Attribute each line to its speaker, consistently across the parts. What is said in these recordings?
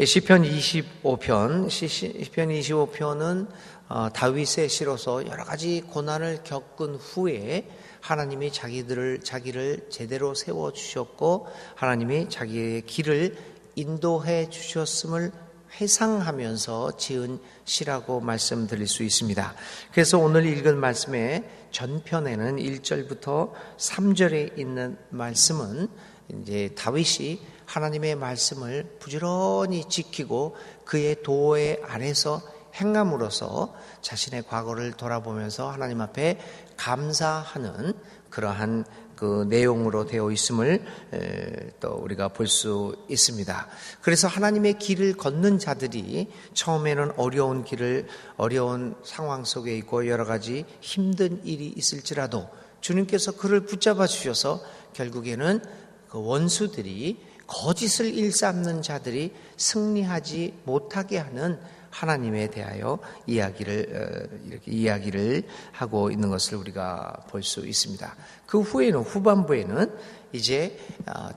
Speaker 1: 시편 25편은 다윗의 시로서 여러 가지 고난을 겪은 후에 하나님이 자기를 제대로 세워주셨고 하나님이 자기의 길을 인도해 주셨음을 회상하면서 지은 시라고 말씀드릴 수 있습니다. 그래서 오늘 읽은 말씀의 전편에는 1절부터 3절에 있는 말씀은 이제 다윗이 하나님의 말씀을 부지런히 지키고 그의 도에 아래서 행함으로써 자신의 과거를 돌아보면서 하나님 앞에 감사하는 그러한 그 내용으로 되어 있음을 또 우리가 볼 수 있습니다. 그래서 하나님의 길을 걷는 자들이 처음에는 어려운 상황 속에 있고 여러 가지 힘든 일이 있을지라도 주님께서 그를 붙잡아 주셔서 결국에는 그 원수들이 거짓을 일삼는 자들이 승리하지 못하게 하는 하나님에 대하여 이렇게 이야기를 하고 있는 것을 우리가 볼 수 있습니다. 그 후반부에는 이제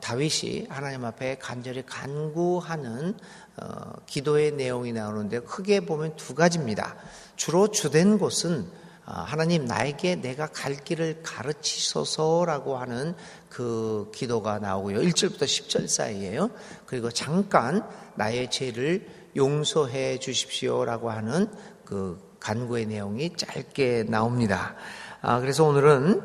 Speaker 1: 다윗이 하나님 앞에 간절히 간구하는 기도의 내용이 나오는데 크게 보면 두 가지입니다. 주로 주된 곳은 하나님 나에게 내가 갈 길을 가르치소서라고 하는 그 기도가 나오고요. 1절부터 10절 사이에요. 그리고 잠깐 나의 죄를 용서해 주십시오라고 하는 그 간구의 내용이 짧게 나옵니다. 그래서 오늘은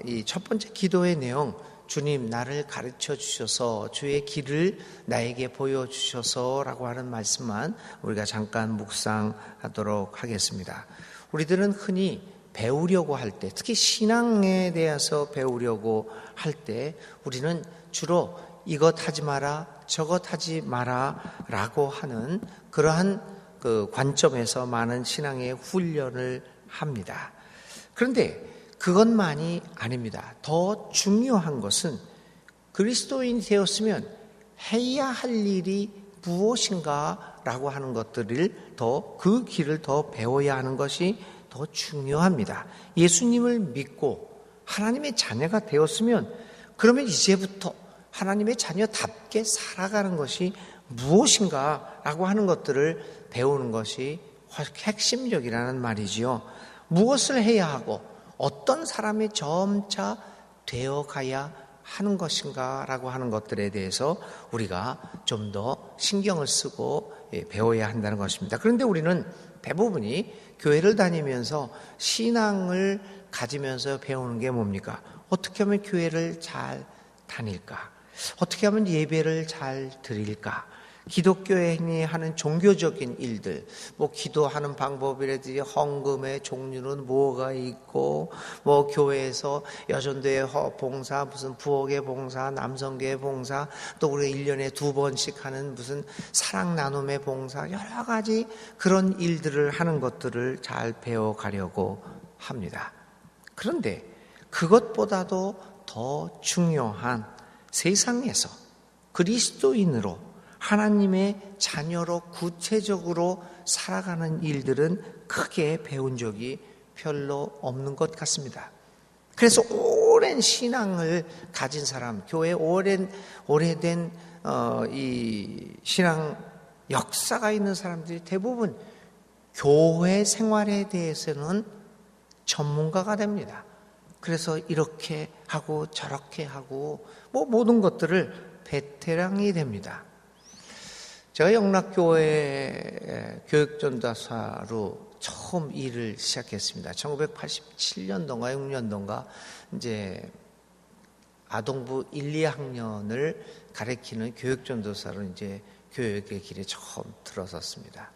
Speaker 1: 이 첫 번째 기도의 내용, 주님 나를 가르쳐 주셔서 주의 길을 나에게 보여주셔서라고 하는 말씀만 우리가 잠깐 묵상하도록 하겠습니다. 우리들은 흔히 배우려고 할 때, 특히 신앙에 대해서 배우려고 할 때 우리는 주로 이것 하지 마라, 저것 하지 마라 라고 하는 그러한 그 관점에서 많은 신앙의 훈련을 합니다. 그런데 그것만이 아닙니다. 더 중요한 것은 그리스도인이 되었으면 해야 할 일이 무엇인가 라고 하는 것들을 그 길을 더 배워야 하는 것이 더 중요합니다. 예수님을 믿고 하나님의 자녀가 되었으면 그러면 이제부터 하나님의 자녀답게 살아가는 것이 무엇인가 라고 하는 것들을 배우는 것이 핵심적이라는 말이지요. 무엇을 해야 하고 어떤 사람이 점차 되어가야 하는 것인가 라고 하는 것들에 대해서 우리가 좀 더 신경을 쓰고 배워야 한다는 것입니다. 그런데 우리는 대부분이 교회를 다니면서 신앙을 가지면서 배우는 게 뭡니까? 어떻게 하면 교회를 잘 다닐까? 어떻게 하면 예배를 잘 드릴까? 기독교인이 하는 종교적인 일들, 기도하는 방법이라든지 헌금의 종류는 뭐가 있고, 교회에서 여전도의 봉사, 무슨 부엌의 봉사, 남성계의 봉사, 또 우리가 1년에 2번씩 하는 무슨 사랑 나눔의 봉사, 여러 가지 그런 일들을 하는 것들을 잘 배워가려고 합니다. 그런데 그것보다도 더 중요한 세상에서 그리스도인으로 하나님의 자녀로 구체적으로 살아가는 일들은 크게 배운 적이 별로 없는 것 같습니다. 그래서 오랜 신앙을 가진 사람, 교회에 오래된 이 신앙 역사가 있는 사람들이 대부분 교회 생활에 대해서는 전문가가 됩니다. 그래서 이렇게 하고 저렇게 하고 모든 것들을 베테랑이 됩니다. 제가 영락교회 교육전도사로 처음 일을 시작했습니다. 1987년도인가 6년도인가 이제 아동부 1, 2학년을 가르치는 교육전도사로 이제 교육의 길에 처음 들어섰습니다.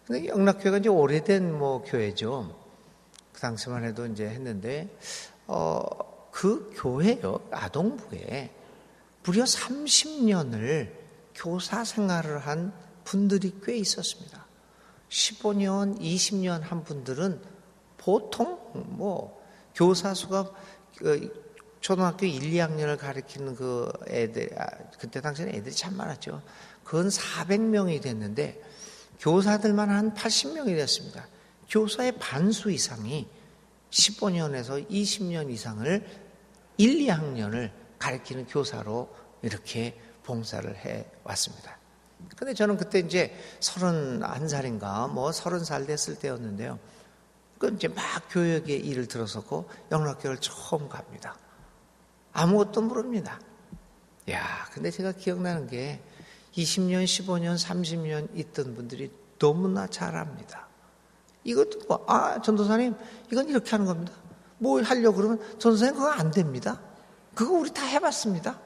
Speaker 1: 근데 영락교회가 이제 오래된 교회죠. 그 당시만 해도 이제 했는데 그 교회요 아동부에 무려 30년을 교사 생활을 한 분들이 꽤 있었습니다. 15년, 20년 한 분들은 보통 교사 수가 초등학교 1, 2학년을 가르치는 그 애들, 그때 당시에는 애들이 참 많았죠. 그건 400명이 됐는데 교사들만 한 80명이 됐습니다. 교사의 반수 이상이 15년에서 20년 이상을 1, 2학년을 가르치는 교사로 이렇게 봉사를 해 왔습니다. 근데 저는 그때 이제 31살인가 30살 됐을 때였는데요. 그 이제 막 교육의 일을 들어섰고 영락교를 처음 갑니다. 아무것도 모릅니다. 근데 제가 기억나는 게 20년, 15년, 30년 있던 분들이 너무나 잘 압니다. 이것도 전도사님, 이건 이렇게 하는 겁니다. 뭐 하려고 그러면 전도사님 그거 안 됩니다. 그거 우리 다 해봤습니다.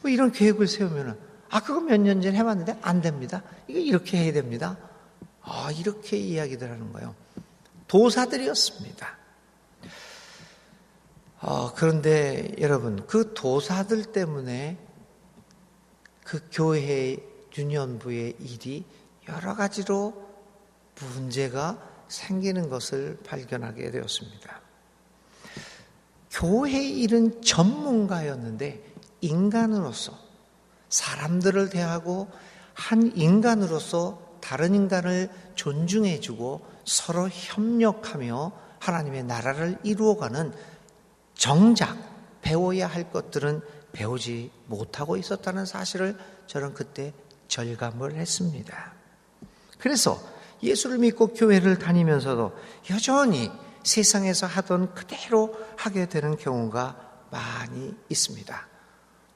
Speaker 1: 뭐 이런 계획을 세우면은 그거 몇 년 전에 해봤는데 안 됩니다. 이거 이렇게 해야 됩니다. 이렇게 이야기들 하는 거예요. 도사들이었습니다. 그런데 여러분, 그 도사들 때문에 그 교회 유년부의 일이 여러 가지로 문제가 생기는 것을 발견하게 되었습니다. 교회 일은 전문가였는데 인간으로서 사람들을 대하고 한 인간으로서 다른 인간을 존중해주고 서로 협력하며 하나님의 나라를 이루어가는 정작 배워야 할 것들은 배우지 못하고 있었다는 사실을 저는 그때 절감을 했습니다. 그래서 예수를 믿고 교회를 다니면서도 여전히 세상에서 하던 그대로 하게 되는 경우가 많이 있습니다.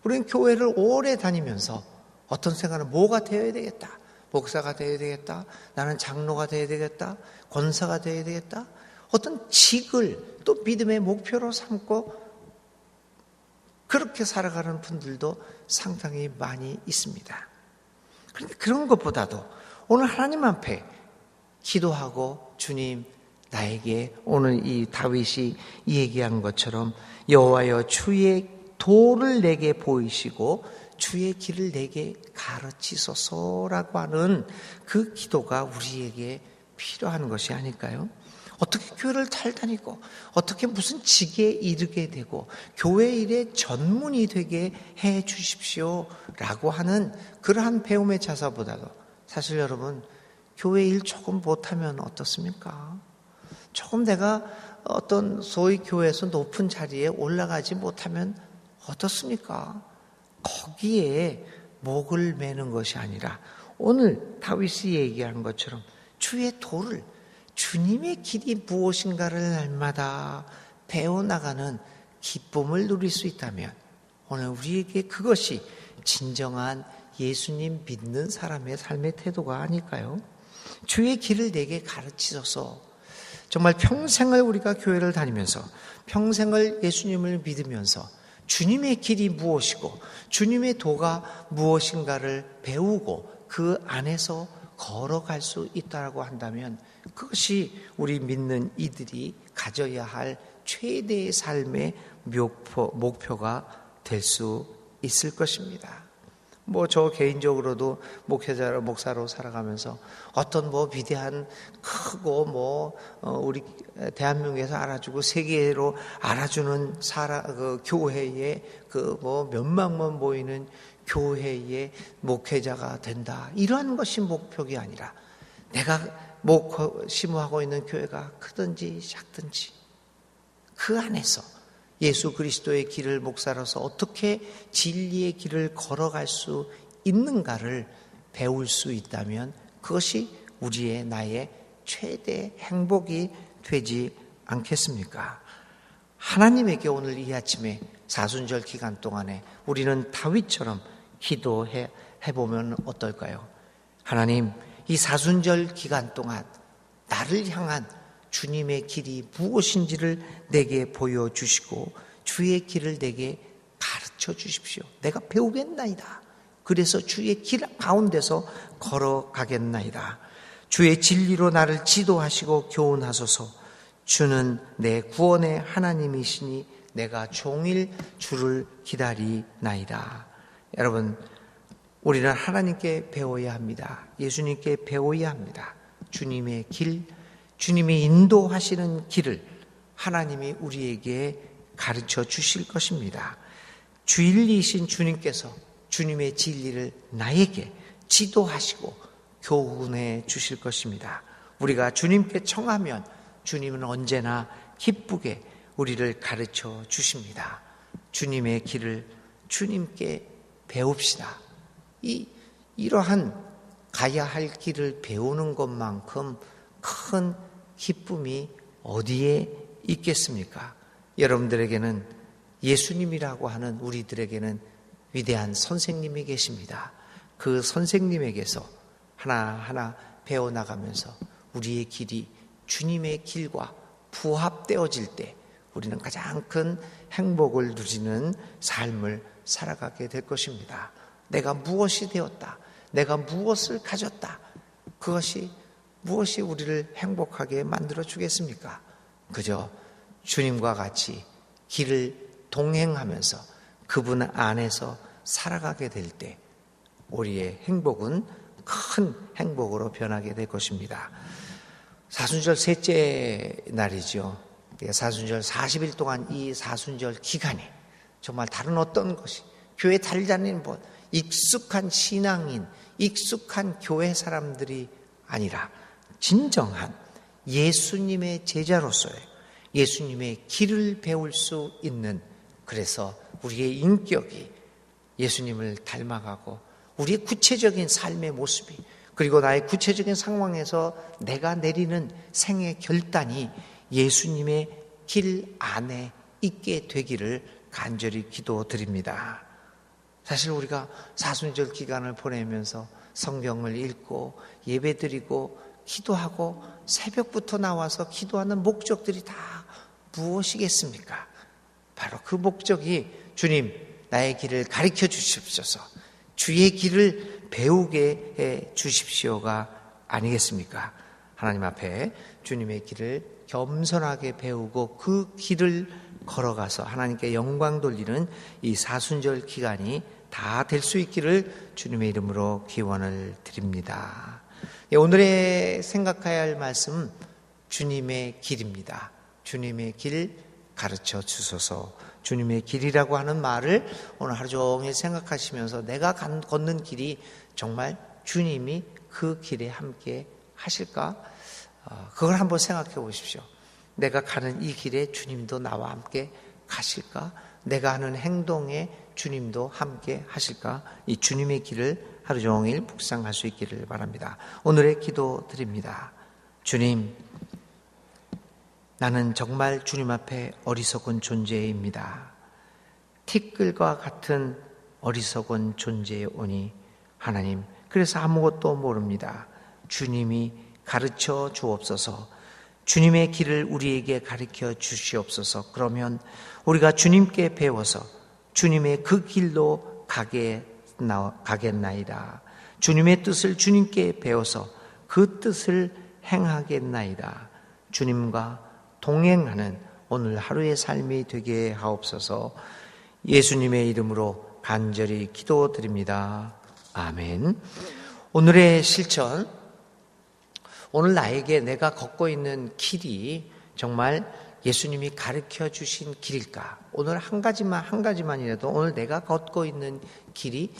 Speaker 1: 우리는 교회를 오래 다니면서 어떤 생각은 뭐가 되어야 되겠다. 목사가 되어야 되겠다. 나는 장로가 되어야 되겠다. 권사가 되어야 되겠다. 어떤 직을 또 믿음의 목표로 삼고 그렇게 살아가는 분들도 상당히 많이 있습니다. 그런데 그런 것보다도 오늘 하나님 앞에 기도하고 주님, 나에게 오늘 이 다윗이 얘기한 것처럼 여호와여 주의 도를 내게 보이시고 주의 길을 내게 가르치소서라고 하는 그 기도가 우리에게 필요한 것이 아닐까요? 어떻게 교회를 잘 다니고 어떻게 무슨 직에 이르게 되고 교회 일의 전문이 되게 해 주십시오라고 하는 그러한 배움의 자세보다도 사실 여러분 교회 일 조금 못하면 어떻습니까? 조금 내가 어떤 소위 교회에서 높은 자리에 올라가지 못하면 어떻습니까? 거기에 목을 매는 것이 아니라 오늘 다윗이 얘기한 것처럼 주의 도를 주님의 길이 무엇인가를 날마다 배워나가는 기쁨을 누릴 수 있다면 오늘 우리에게 그것이 진정한 예수님 믿는 사람의 삶의 태도가 아닐까요? 주의 길을 내게 가르치소서. 정말 평생을 우리가 교회를 다니면서 평생을 예수님을 믿으면서 주님의 길이 무엇이고 주님의 도가 무엇인가를 배우고 그 안에서 걸어갈 수 있다고 한다면 그것이 우리 믿는 이들이 가져야 할 최대의 삶의 목표가 될 수 있을 것입니다. 저 개인적으로도 목사로 살아가면서 어떤 위대한 크고 우리 대한민국에서 알아주고 세계로 알아주는 교회에 몇만만 모이는 교회의 목회자가 된다. 이러한 것이 목표가 아니라 내가 심호하고 있는 교회가 크든지 작든지 그 안에서 예수 그리스도의 길을 목사로서 어떻게 진리의 길을 걸어갈 수 있는가를 배울 수 있다면 그것이 나의 최대 행복이 되지 않겠습니까? 하나님에게 오늘 이 아침에 사순절 기간 동안에 우리는 다윗처럼 기도해보면 어떨까요? 하나님, 이 사순절 기간 동안 나를 향한 주님의 길이 무엇인지를 내게 보여주시고 주의 길을 내게 가르쳐 주십시오. 내가 배우겠나이다. 그래서 주의 길 가운데서 걸어가겠나이다. 주의 진리로 나를 지도하시고 교훈하소서. 주는 내 구원의 하나님이시니 내가 종일 주를 기다리나이다. 여러분, 우리는 하나님께 배워야 합니다. 예수님께 배워야 합니다. 주님의 길, 주님이 인도하시는 길을 하나님이 우리에게 가르쳐 주실 것입니다. 진리이신 주님께서 주님의 진리를 나에게 지도하시고 교훈해 주실 것입니다. 우리가 주님께 청하면 주님은 언제나 기쁘게 우리를 가르쳐 주십니다. 주님의 길을 주님께 배웁시다. 이러한 가야 할 길을 배우는 것만큼 큰 기쁨이 어디에 있겠습니까? 여러분들에게는 예수님이라고 하는 우리들에게는 위대한 선생님이 계십니다. 그 선생님에게서 하나하나 배워나가면서 우리의 길이 주님의 길과 부합되어질 때 우리는 가장 큰 행복을 누리는 삶을 살아가게 될 것입니다. 내가 무엇이 되었다, 내가 무엇을 가졌다, 무엇이 우리를 행복하게 만들어 주겠습니까? 그저 주님과 같이 길을 동행하면서 그분 안에서 살아가게 될 때 우리의 행복은 큰 행복으로 변하게 될 것입니다. 사순절 셋째 날이죠. 사순절 40일 동안 이 사순절 기간에 정말 다른 어떤 것이 교회 다니는 익숙한 신앙인, 익숙한 교회 사람들이 아니라 진정한 예수님의 제자로서의 예수님의 길을 배울 수 있는, 그래서 우리의 인격이 예수님을 닮아가고 우리의 구체적인 삶의 모습이, 그리고 나의 구체적인 상황에서 내가 내리는 생의 결단이 예수님의 길 안에 있게 되기를 간절히 기도드립니다. 사실 우리가 사순절 기간을 보내면서 성경을 읽고 예배드리고 기도하고 새벽부터 나와서 기도하는 목적들이 다 무엇이겠습니까? 바로 그 목적이 주님, 나의 길을 가르쳐 주십소서, 주의 길을 배우게 해 주십시오가 아니겠습니까? 하나님 앞에 주님의 길을 겸손하게 배우고 그 길을 걸어가서 하나님께 영광 돌리는 이 사순절 기간이 다 될 수 있기를 주님의 이름으로 기원을 드립니다. 오늘의 생각해야 할 말씀, 주님의 길입니다. 주님의 길 가르쳐 주소서. 주님의 길이라고 하는 말을 오늘 하루 종일 생각하시면서 내가 걷는 길이 정말 주님이 그 길에 함께 하실까? 그걸 한번 생각해 보십시오. 내가 가는 이 길에 주님도 나와 함께 가실까? 내가 하는 행동에 주님도 함께 하실까? 이 주님의 길을 하루 종일 묵상할 수 있기를 바랍니다. 오늘의 기도 드립니다. 주님, 나는 정말 주님 앞에 어리석은 존재입니다. 티끌과 같은 어리석은 존재오니 하나님, 그래서 아무것도 모릅니다. 주님이 가르쳐 주옵소서. 주님의 길을 우리에게 가르쳐 주시옵소서. 그러면 우리가 주님께 배워서 주님의 그 길로 가겠나이다. 주님의 뜻을 주님께 배워서 그 뜻을 행하겠나이다. 주님과 동행하는 오늘 하루의 삶이 되게 하옵소서. 예수님의 이름으로 간절히 기도드립니다. 아멘. 오늘의 실천, 오늘 나에게 내가 걷고 있는 길이 정말 예수님이 가르쳐 주신 길일까? 오늘 한 가지만이라도 오늘 내가 걷고 있는 길이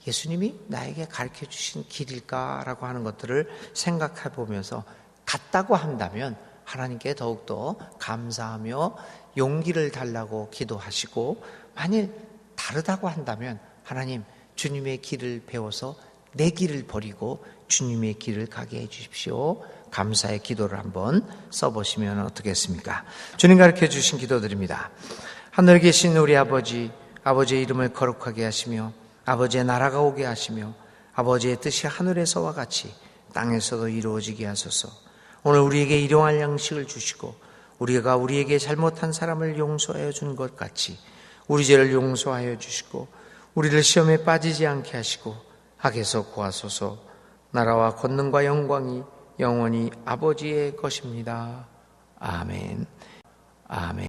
Speaker 1: 예수님이 나에게 가르쳐 주신 길일까라고 하는 것들을 생각해 보면서 같다고 한다면 하나님께 더욱더 감사하며 용기를 달라고 기도하시고, 만일 다르다고 한다면 하나님, 주님의 길을 배워서 내 길을 버리고 주님의 길을 가게 해 주십시오. 감사의 기도를 한번 써보시면 어떻겠습니까? 주님 가르쳐 주신 기도드립니다. 하늘에 계신 우리 아버지, 아버지의 이름을 거룩하게 하시며 아버지의 나라가 오게 하시며 아버지의 뜻이 하늘에서와 같이 땅에서도 이루어지게 하소서. 오늘 우리에게 일용할 양식을 주시고 우리가 우리에게 잘못한 사람을 용서하여 준 것 같이 우리 죄를 용서하여 주시고 우리를 시험에 빠지지 않게 하시고 악에서 구하소서. 나라와 권능과 영광이 영원히 아버지의 것입니다. 아멘. 아멘.